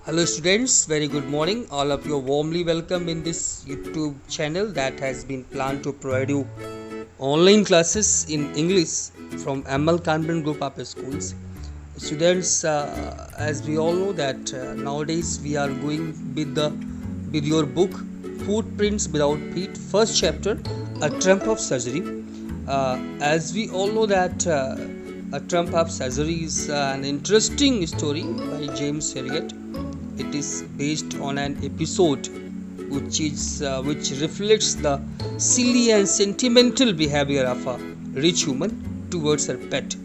Hello students, very good morning. All of you are warmly welcome in this YouTube channel that has been planned to provide you online classes in English from ML Convent Group of Schools. Students, as we all know that nowadays we are going with your book Footprints Without Feet, first chapter, A Trump of Surgery. As we all know that A Trump of Surgery is an interesting story by James Herriot. It is based on an episode which reflects the silly and sentimental behavior of a rich woman towards her pet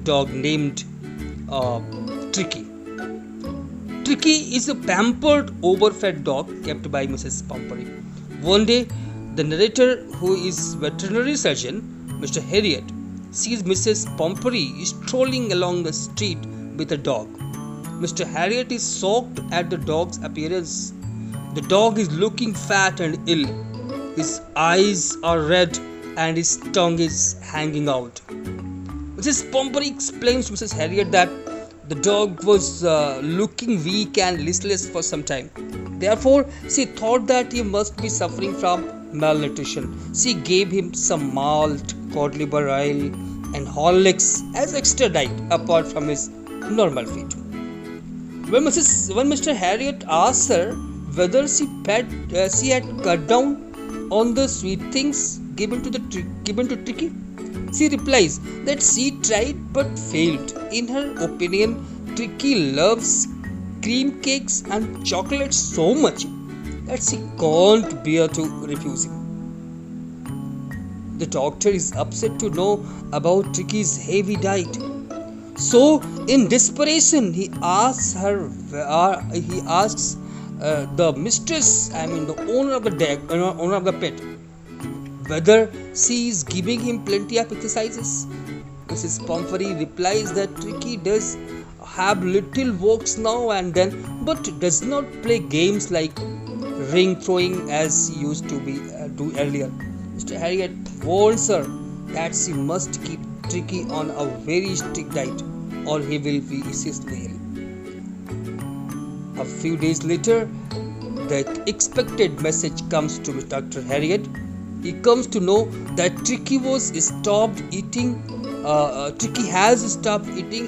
dog named Tricky. Tricky is a pampered, overfed dog kept by Mrs. Pompery. One day, the narrator, who is veterinary surgeon, Mr. Herriot, sees Mrs. Pompery strolling along the street with a dog. Mr. Herriot is shocked at the dog's appearance. The dog is looking fat and ill. His eyes are red and his tongue is hanging out. Mrs. Pompery explains to Mrs. Herriot that the dog was looking weak and listless for some time. Therefore, she thought that he must be suffering from malnutrition. She gave him some malt, cod liver oil, and Horlicks as extra diet apart from his normal feed. When Mr. Herriot asks her whether she had cut down on the sweet things given to Tricky, she replies that she tried but failed. In her opinion, Tricky loves cream cakes and chocolates so much that she can't bear to refuse him. The doctor is upset to know about Tricky's heavy diet. So, in desperation, he asks the mistress, the owner of the pet, whether she is giving him plenty of exercises. Mrs. Pompery replies that Tricky does have little walks now and then, but does not play games like ring throwing as he used to do earlier. Mr. Herriot warns her that she must keep Tricky on a very strict diet or he will be seriously ill. A few days later, the expected message comes to Dr. Herriot. He comes to know that Tricky has stopped eating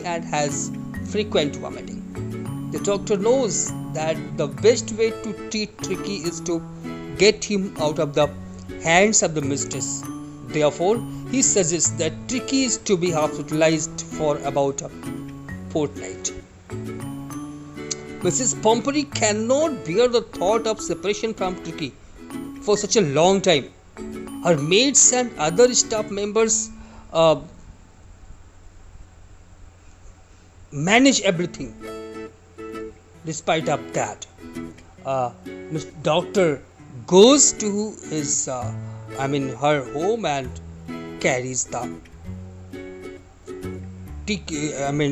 and has frequent vomiting. The doctor knows that the best way to treat Tricky is to get him out of the hands of the mistress. Therefore, he suggests that Tricky is to be hospitalized for about a fortnight. Mrs. Pompery cannot bear the thought of separation from Tricky for such a long time. Her maids and other staff members manage everything. Despite of that, Mr. Doctor goes to his her home and carries the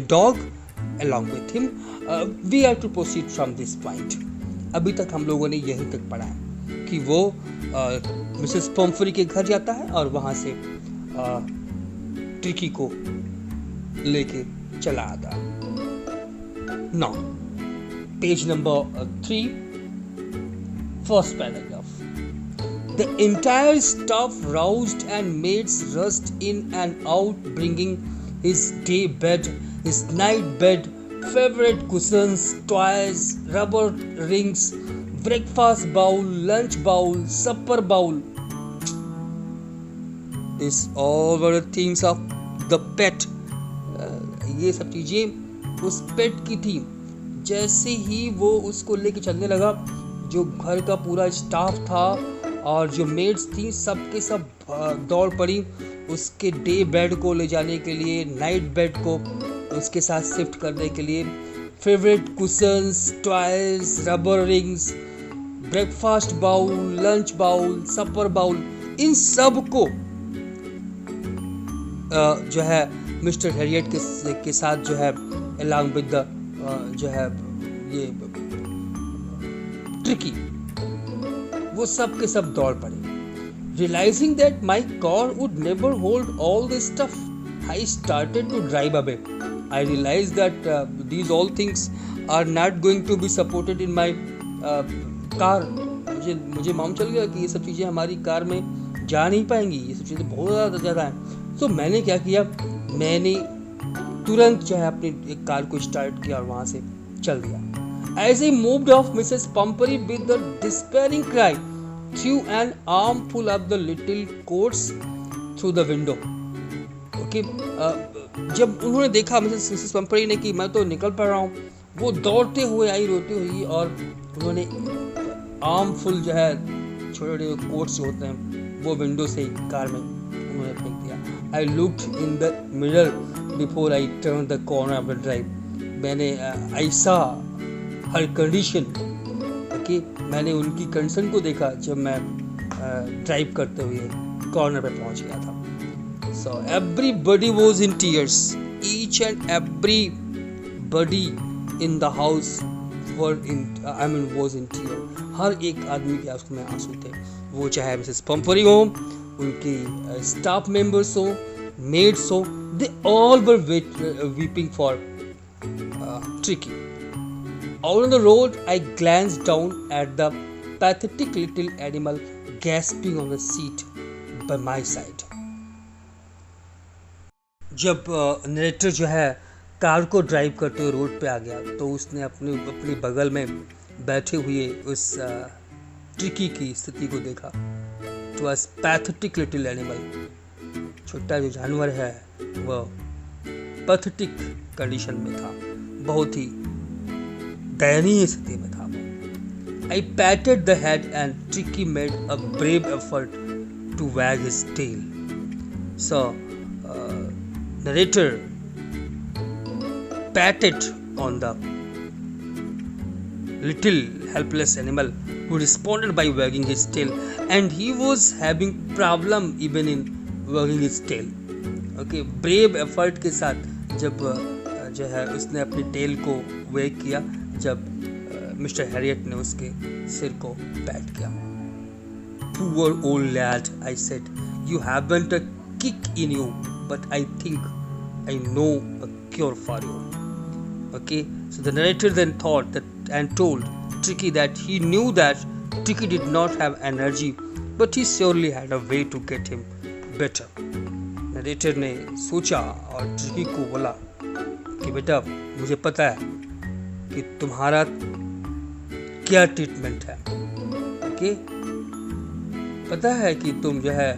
dog along with him. We have to proceed from this point. अभी तक हम लोगों ने यहीं तक पढ़ा है कि वो मिसेस पॉम्फरी के घर जाता है और वहाँ से ट्रिकी को लेके चला आता है. Now, page number 3, first paragraph. The entire staff roused and maids rushed in and out, bringing his day bed, his night bed, favorite cushions, toys, rubber rings, breakfast bowl, lunch bowl, supper bowl. These all were the things of the pet. ये सब चीजें उस पेट की थी. जैसे ही वो उसको लेके चलने लगा, जो घर का पूरा स्टाफ था और जो मेड्स थी सबके सब दौड़ पड़ी उसके डे बेड को ले जाने के लिए, नाइट बेड को उसके साथ शिफ्ट करने के लिए. Favourite cushions, toys, rubber rings, breakfast bowl, lunch bowl, supper bowl, इन सब को जो है मिस्टर हेरियट के साथ जो है अलॉन्ग विद द जो है ये ट्रिकी, वो सब के सब दौड़ पड़े. Realizing that my car would never hold all this stuff, I started to drive away. I realized that these all things are not going to be supported in my car. मुझे मालूम चल गया कि ये सब चीज़ें हमारी कार में जा नहीं पाएंगी, ये सब चीज़ें बहुत ज़्यादा हैं. तो मैंने क्या किया, मैंने तुरंत जो है अपनी एक कार को स्टार्ट किया और वहाँ से चल दिया. As I moved off, Mrs. Pumphrey with a despairing cry threw an armful of the little coats through the window. Okay, जब उन्होंने देखा मिसेस पंपरी ने कि मैं तो निकल पड़ रहा हूँ, वो दौड़ते हुए आई रोती हुई और उन्होंने आर्मफुल जो है छोटे छोटे कोट्स जो होते हैं वो विंडो से कार में उन्होंने फेंक दिया. I looked in the mirror before I turn the corner of the drive. मैंने ऐसा हर कंडीशन, ओके, मैंने उनकी कंडीशन को देखा जब मैं ड्राइव करते हुए कॉर्नर पे पहुंच गया था. So everybody was in tears. Each and everybody in the house was in tears. हर एक आदमी के आंखों में आंसू थे. वो चाहे मिसेस पंपरी हो, उनकी स्टाफ मेंबर्स हो, मेड्स हो, they all were weeping for Tricky. Out on the road, I glanced down at the pathetic little animal gasping on the seat by my side. जब नरेटर जो है कार को drive करते हुए road पे आ गया तो उसने अपनी बगल में बैठे हुए उस ट्रिकी की स्थिति को देखा. It was pathetic little animal. छोटा जो जानवर है वह पैथेटिक कंडीशन में था, बहुत ही दयनीय स्थिति में था. I patted the head and Tricky made a brave effort to wag his tail. So narrator patted on the little helpless animal who responded by wagging his tail, and he was having problem even in wagging his tail. Okay, brave effort के साथ जब जो है उसने अपनी tell को वेग किया, जब मिस्टर हैरियट ने उसके सिर को पैट किया. Poor old lad, I said, you haven't a kick in you, but I think I know a cure for you. Okay, so the narrator then thought that and told Tricky that he knew that Tricky did not have energy, but he surely had a way to get him better. Narrator ने सोचा और tricky को बोला कि बेटा मुझे पता है कि तुम्हारा क्या ट्रीटमेंट है. ओके, पता है कि तुम जो है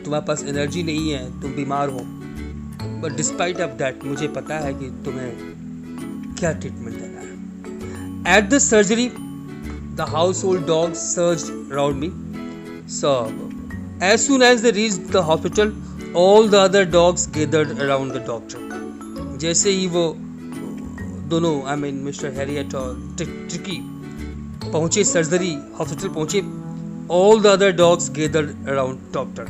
तुम्हारे पास एनर्जी नहीं है, तुम बीमार हो, बट डिस्पाइट ऑफ दैट मुझे पता है कि तुम्हें क्या ट्रीटमेंट देना है. At the surgery the household dogs surged around me. So as soon as they reached the hospital all the other dogs gathered around the doctor. जैसे ही वो दोनों मिस्टर हैरियट और ट्रिकी पहुंचे, सर्जरी हॉस्पिटल पहुंचे, all the other dogs gathered around doctor.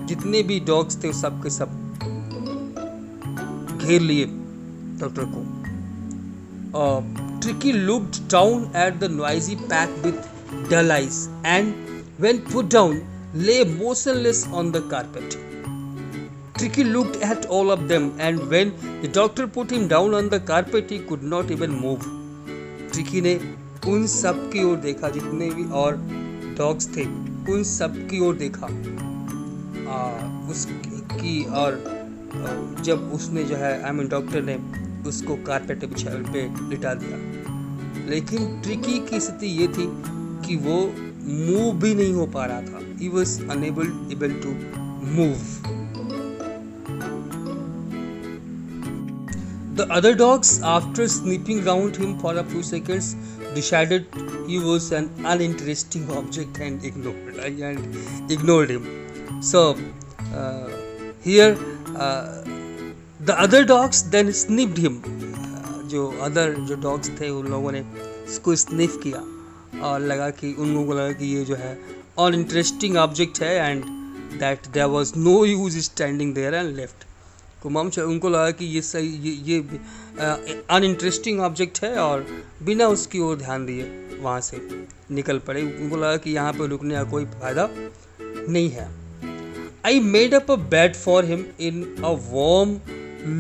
जितने भी dogs थे सब के सब घेर लिए डॉक्टर को. Tricky looked down at the noisy pack with dull eyes and when put down lay motionless on the carpet. Tricky looked at all of them and when the doctor put him down on the carpet he could not even move. Tricky ने उन सब की ओर देखा, जितने भी और dogs थे उन सब की ओर देखा उसकी, और जब उसने जो है डॉक्टर ने उसको कारपेट पे लिटा दिया. लेकिन ट्रिकी की स्थिति ये थी कि वो मूव भी नहीं हो पा रहा था. He was unable to move. The other dogs, after sniffing round him for a few seconds, decided he was an uninteresting object and ignored him. So here the other dogs then sniffed him. जो dogs थे उन लोगों ने इसको sniff किया और लगा कि उन लोगों को लगा कि ये जो है अनइंटरेस्टिंग ऑब्जेक्ट है and that there was no use standing there and left. उनको लगा कि ये अनइंटरेस्टिंग ऑब्जेक्ट है और बिना उसकी ओर ध्यान दिए वहाँ से निकल पड़े. उनको लगा कि यहाँ पे रुकने का कोई फ़ायदा नहीं है. I made up a bed for him in a warm,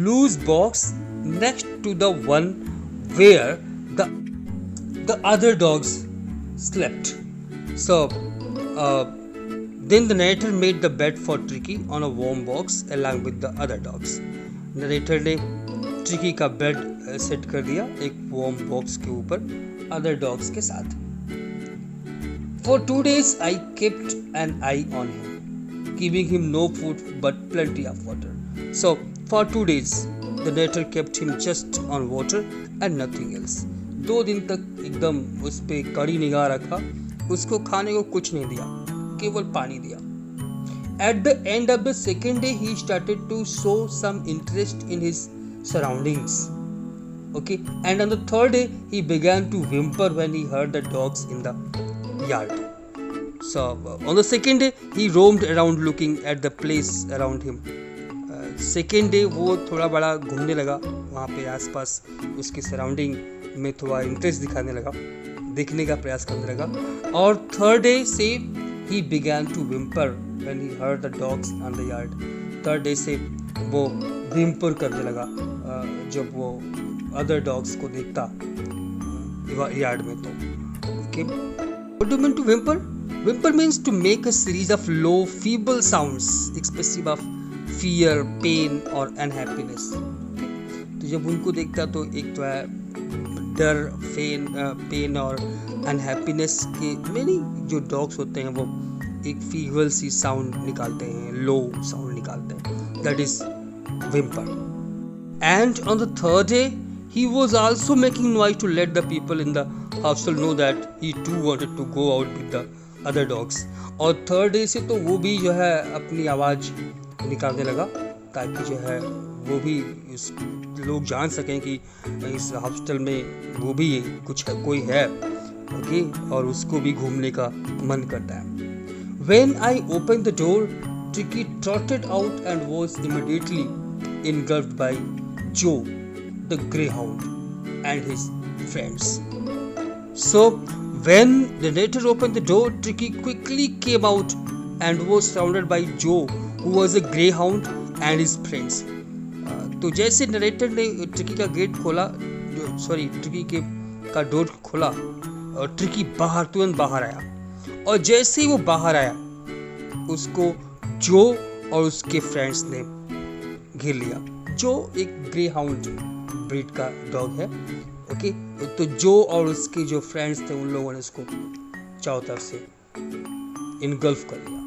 loose box next to the one where the other dogs slept. So then the narrator made the bed for Tricky on a warm box along with the other dogs. Narrator ने tricky का bed set कर दिया एक warm box के ऊपर other dogs के साथ. For 2 days I kept an eye on him, giving him no food but plenty of water. So for 2 days the narrator kept him just on water and nothing else. 2 दिन तक एकदम उस पे कड़ी निगाह रखा, उसको खाने को कुछ नहीं दिया, केवल पानी दिया. At the end of the second day he started to show some interest in his surroundings. Okay, and on the third day he began to whimper when he heard the dogs in the yard. So on the second day he roamed around looking at the place around him. Second day वो थोड़ा बड़ा घूमने लगा वहाँ पे आसपास उसके surrounding में थोड़ा इंटरेस्ट दिखाने लगा, देखने का प्रयास करने लगा. और थर्ड डे से he began to whimper when he heard the dogs on the yard. Third day से वो whimper करने लगा जब वो अदर डॉग्स को देखता यार्ड में. तो okay. What do you mean to whimper? Whimper means to make a series of low, feeble sounds expressive of fear, pain or unhappiness. तो जब उनको देखता तो एक तो है डर, पेन और अनहैप्पीनेस के मेनी जो डॉग्स होते हैं वो एक फीबल सी साउंड निकालते हैं, लो साउंड निकालते हैं. That is whimper. And on the third day he was also making noise to let the people in the household know that he too wanted to go out with the other dogs. और third day से तो वो भी जो है अपनी आवाज़ निकालने लगा ताकि जो है वो भी लोग जान सकें कि इस हॉस्टल में वो भी कुछ है, कोई है. ओके, और उसको भी घूमने का मन करता है. When I opened the door, Tricky trotted out and was immediately engulfed by Joe, the greyhound, and his friends. So when the narrator opened the door, Tricky quickly came out and was surrounded by Joe, who was a greyhound, and his friends. तो जैसे narrator ने tricky का gate खोला, tricky का door खोला और tricky तुरंत बाहर आया. और जैसे ही वो बाहर आया उसको जो और उसके फ्रेंड्स ने घेर लिया. जो एक ग्रे हाउंड ब्रीड का डॉग है. ओके, तो जो और उसके जो फ्रेंड्स थे उन लोगों ने उसको चारों तरफ से इनगल्फ कर लिया.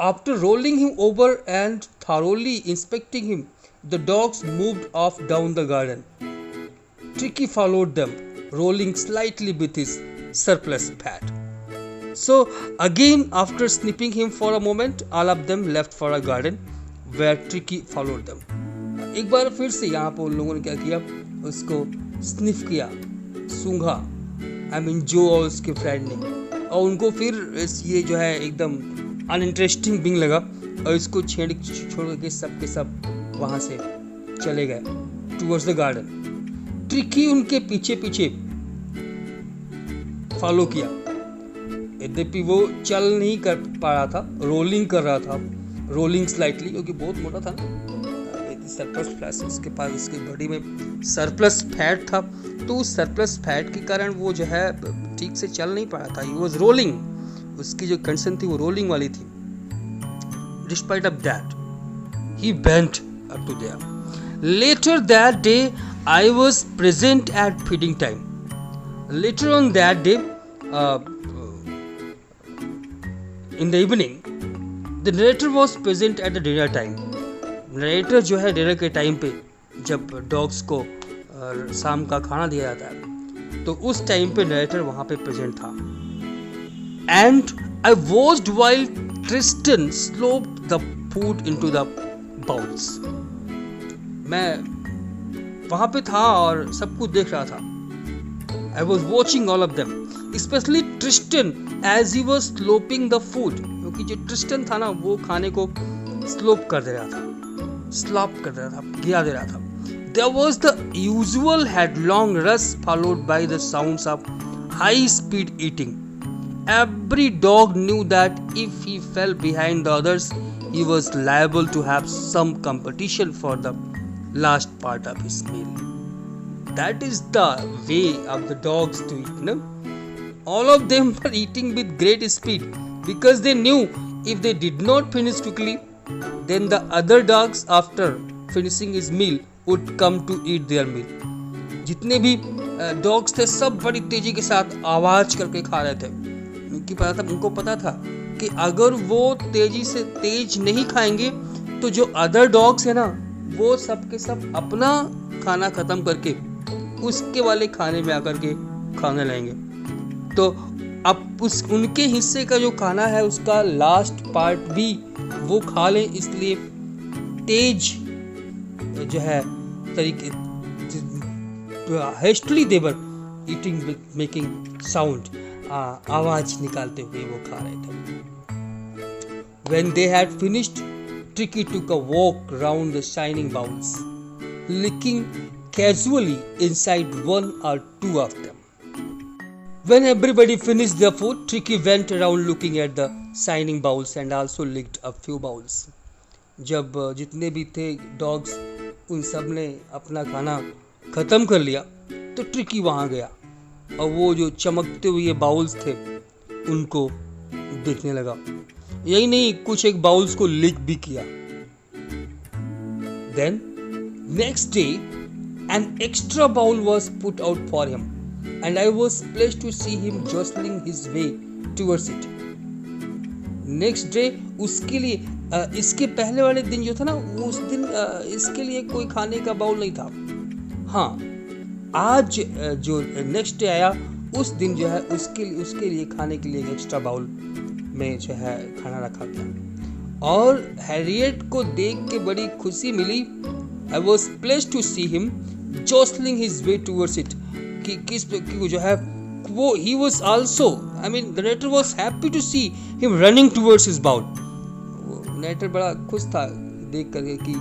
After rolling him over and thoroughly inspecting him, the dogs moved off down the garden. Tricky followed them, rolling slightly with his surplus fat. So again, after sniffing him for a moment, all of them left for a garden where Tricky followed them. एक बार फिर से यहाँ पर उन लोगों ने क्या किया, उसको स्निफ किया, सूंघा. जो और उसके फ्रेंड ने, और उनको फिर ये जो है एकदम अनइंटरेस्टिंग बिंग लगा और इसको छोड़ के सब के सब वहाँ से चले गए टुवर्ड्स द गार्डन. ट्रिकी उनके पीछे पीछे फॉलो किया. यद्यपि वो चल नहीं कर पा रहा था, रोलिंग कर रहा था, रोलिंग स्लाइटली, क्योंकि बहुत मोटा था ना. सरप्लस फैट उसके पास, उसकी बॉडी में सरप्लस फैट था, तो उस सरप्लस फैट के कारण वो जो है ठीक से चल नहीं पा रहा था. ही वाज रोलिंग, उसकी जो कंडीशन थी वो रोलिंग वाली थी. Despite of that he bent up to there. Later that day I was present at feeding time. Later on that day in the evening the narrator was present at the dinner time. Narrator जो है dinner के time पे जब dogs को शाम का खाना दिया जाता है तो उस टाइम पे नरेटर वहां पे प्रेजेंट था. And I watched while Tristan sloped the food into the bowls. मैं वहाँ पे था और सब कुछ देख रहा था. I was watching all of them, especially Tristan as he was sloping the food. क्योंकि जो Tristan था ना वो खाने को स्लोप कर दे रहा था, स्लॉप कर दे रहा था, गिरा दे रहा था. There was the usual headlong rush followed by the sounds of high speed eating. Every dog knew that if he fell behind the others, he was liable to have some competition for the last part of his meal. That is the way of the dogs to eat, no? All of them were eating with great speed because they knew if they did not finish quickly, then the other dogs after finishing his meal would come to eat their meal. जितने भी dogs थे सब बड़ी तेजी के साथ आवाज करके खा रहे थे। उनको पता था कि अगर वो तेजी से तेज नहीं खाएंगे तो जो अदर डॉग्स है ना वो सब के सब अपना खाना खत्म करके उसके वाले खाने में आकर के खाने लगेंगे। तो अब उनके हिस्से का जो खाना है उसका लास्ट पार्ट भी वो खा लें, इसलिए तेज जो है तरीके हेस्टली देवर ईटिंग मेकिंग साउंड, आवाज निकालते हुए वो खा रहे थे। When they had finished, Tricky took a walk round the shining bowls, looking casually inside one or two of them. When everybody finished their food, Tricky went around looking at the shining bowls and also licked a few bowls. जब जितने भी थे dogs उन सब ने अपना खाना खत्म कर लिया तो ट्रिकी वहां गया और वो जो चमकते हुए बाउल्स थे उनको देखने लगा। यही नहीं, कुछ एक बाउल्स को लिक भी किया। Then next day an extra bowl was put out for him and I was pleased to see him jostling his way towards it. Next day उसके लिए इसके पहले वाले दिन जो था ना उस दिन इसके लिए कोई खाने का बाउल नहीं था। हाँ, आज जो नेक्स्ट डे आया उस दिन जो है उसके लिए खाने के लिए एक्स्ट्रा बाउल में जो है खाना रखा गया और हैरियट को देख के बड़ी खुशी मिली। I was placed to see him jostling his way towards it कि किस जो है वो he was also, I mean the narrator was happy to see him running towards his bowl. narrator बड़ा खुश था देख करके कि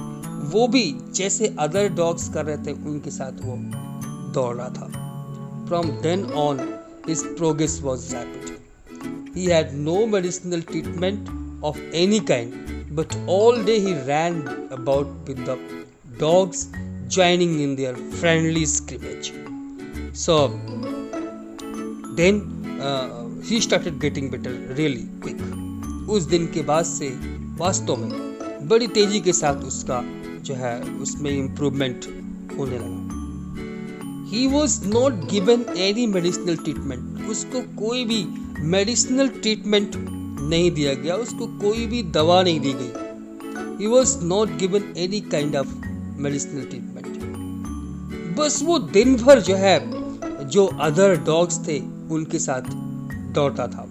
वो भी जैसे अदर डॉग्स कर रहे थे उनके साथ वो दौड़ रहा था। From then on his progress was rapid. He had no medicinal treatment of any kind, but all day he ran about with the dogs, joining in their friendly scrimmage. So then he started getting better really quick. उस दिन के बाद से वास्तव में बड़ी तेजी के साथ उसका जो है उसमें इम्प्रूवमेंट होने लगा। He was not given any medicinal treatment. उसको कोई भी मेडिसिनल ट्रीटमेंट नहीं दिया गया, उसको कोई भी दवा नहीं दी गई। He was not given any kind of medicinal treatment. बस वो दिन भर जो है जो अदर डॉग्स थे उनके साथ दौड़ता था।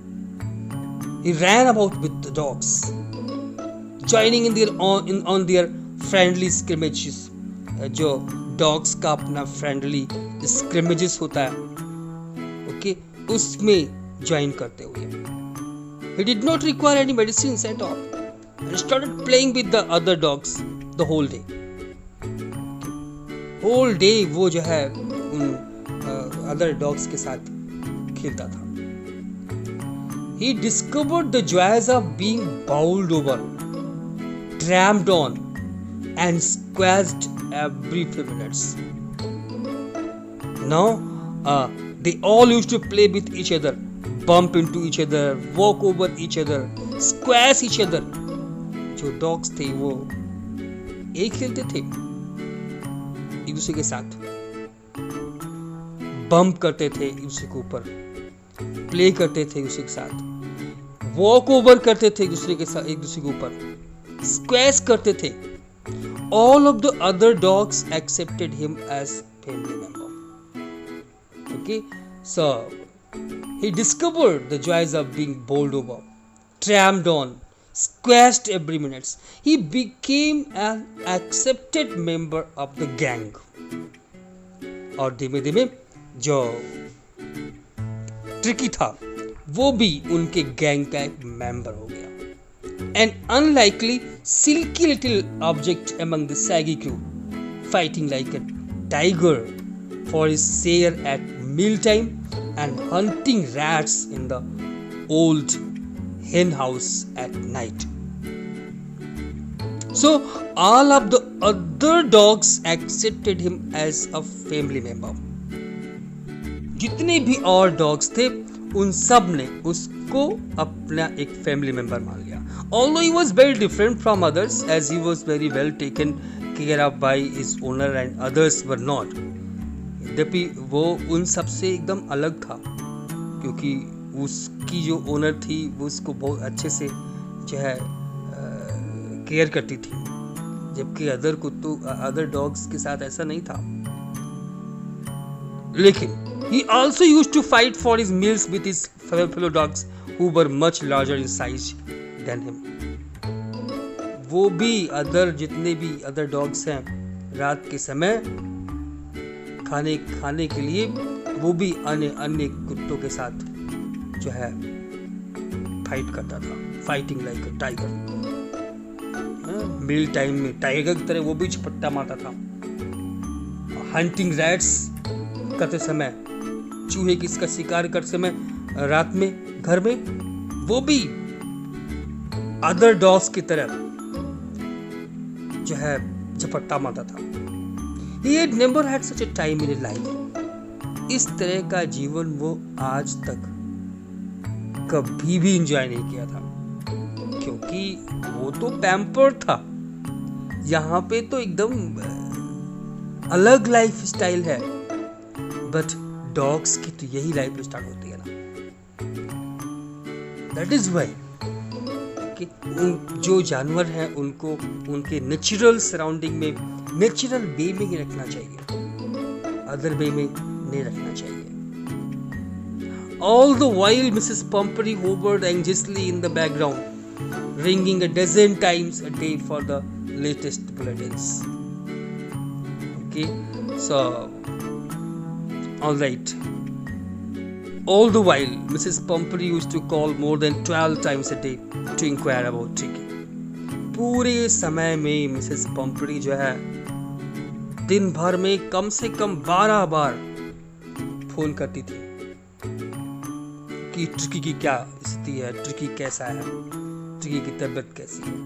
He ran about with the dogs, joining in their friendly scrimmages. जो डॉग्स का अपना फ्रेंडली स्क्रिमेजेस होता है, ओके, उसमें ज्वाइन करते हुए। He did not require any medicines at all and started playing with the other dogs the whole day. Whole day वो जो है उन अदर डॉग्स के साथ खेलता था। He discovered the joys of being bowled over, tramped on, and squashed every few minutes. Now, they all used to play with each other, bump into each other, walk over each other, squash each other. जो dogs थे वो एक खेलते थे एक दूसरे के साथ, बम्प करते थे एक दूसरे के ऊपर, प्ले करते थे एक दूसरे के साथ, वॉक ओवर करते थे एक दूसरे के ऊपर, स्क्वैश करते थे। All of the other dogs accepted him as family member. Okay, so he discovered the joys of being bowled over, tramped on, squashed every minute. He became an accepted member of the gang. और धीमे धीमे जो tricky था वो भी उनके gang का एक मेंबर हो गया। An unlikely, silky little object among the saggy crew, fighting like a tiger for his share at mealtime and hunting rats in the old hen house at night. So all of the other dogs accepted him as a family member. जितने भी और dogs थे उन सब ने उसको अपना एक फैमिली मेंबर मान लिया. Although he was very different from others, as he was very well taken care of by his owner and others were not. यद्यपि वो उन सब से एकदम अलग था क्योंकि उसकी जो ओनर थी वो उसको बहुत अच्छे से जो है केयर करती थी, जबकि अदर डॉग्स के साथ ऐसा नहीं था. लेकिन he also used to fight for his meals with his fellow dogs who were much larger in size than him. वो भी जितने भी अदर डॉग्स हैं रात के समय खाने के लिए वो भी अन्य कुत्तों के साथ जो है फाइट करता था. Fighting like a tiger. Meal time में टाइगर की तरह वो भी झपट्टा मारता था. हंटिंग रैट्स करते समय, चूहे किसका शिकार करते समय रात में घर में, वो भी अदर डॉग्स की तरह जो है झपट्टा मारता था. He had never had such a time in his life. इस तरह का जीवन वो आज तक कभी भी एंजॉय नहीं किया था क्योंकि वो तो पैम्पर था. यहाँ पे तो एकदम अलग लाइफ स्टाइल है, बट डॉग्स की तो यही लाइफ स्टार्ट होती है ना. दैट इज वाई कि जो जानवर हैं उनको उनके नेचुरल सराउंडिंग में, नेचुरल वे में ही रखना चाहिए, अदर वे में नहीं रखना चाहिए. All the while Mrs. Pumphrey hovered anxiously in the background, ringing a dozen times a day for the latest bulletins. Okay, so all right. All the while Mrs. Pumphrey used to call more than 12 times a day to inquire about Tricky. पूरे समय में Mrs पम्परी जो है दिन भर में कम से कम 12 बार phone करती थी कि ट्रिकी की क्या स्थिति है, ट्रिकी कैसा है, ट्रिकी की तबीयत कैसी है.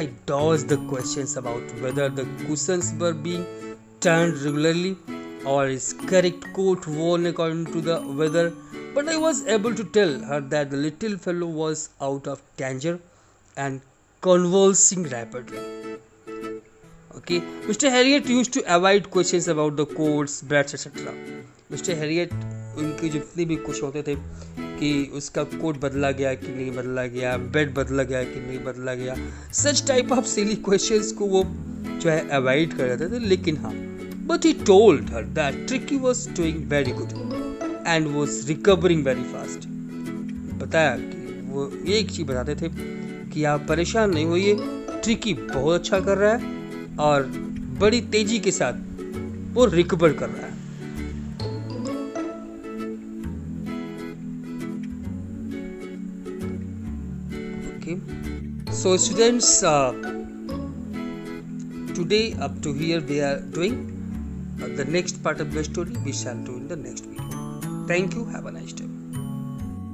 I dodged the questions about whether the cushions were being turned regularly or his correct coat worn according to the weather, but I was able to tell her that the little fellow was out of danger and convulsing rapidly. Okay, Mr. Harriet used to avoid questions about the coats, breads, etc. Mr. Harriet उनके जितने भी कुछ होते थे कि उसका coat बदला गया कि नहीं बदला गया, बेड बदला गया कि नहीं बदला गया, such type of silly questions को वो जो है अवॉइड कर रहे थे. लेकिन हाँ, but he told her that Tricky was doing very good and was recovering very fast. बताया कि वो एक चीज बताते थे कि आप परेशान नहीं होइए, ट्रिकी बहुत अच्छा कर रहा है और बड़ी तेजी के साथ वो रिकवर कर रहा है. Okay, so students, today up to here we are doing the next part of the story we shall do in the next video. Thank you. Have a nice day.